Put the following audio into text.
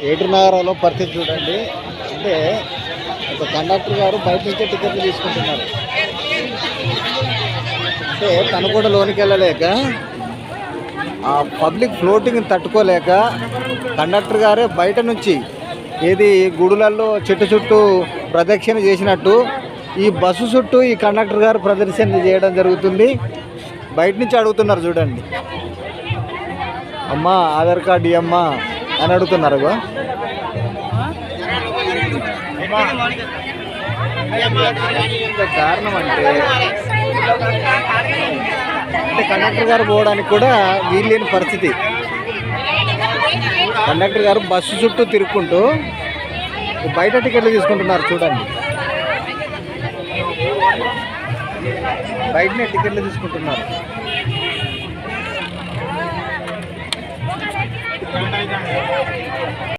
ఏటూరు నగరంలో పరిస్థితి చూడండి. అంటే ఒక కండక్టర్ గారు బయట నుంచే టికెట్లు తీసుకుంటున్నారు. అంటే తను కూడా లోనికి వెళ్ళలేక ఆ పబ్లిక్ ఫ్లోటింగ్ తట్టుకోలేక కండక్టర్ గారే బయట నుంచి ఏది గుడులలో చెట్టు చుట్టూ ప్రదక్షిణ చేసినట్టు ఈ బస్సు చుట్టూ ఈ కండక్టర్ గారు ప్రదర్శన చేయడం జరుగుతుంది. బయట నుంచి అడుగుతున్నారు చూడండి, అమ్మా ఆధార్ కార్డు ఇవ్వమ్మా అని అడుగుతున్నారు. కారణం అంటే కండక్టర్ గారు పోవడానికి కూడా వీల్లేని పరిస్థితి. కండక్టర్ గారు బస్సు చుట్టూ తిరుక్కుంటూ బయట టికెట్లు తీసుకుంటున్నారు చూడండి. బయటనే టికెట్లు తీసుకుంటున్నారు.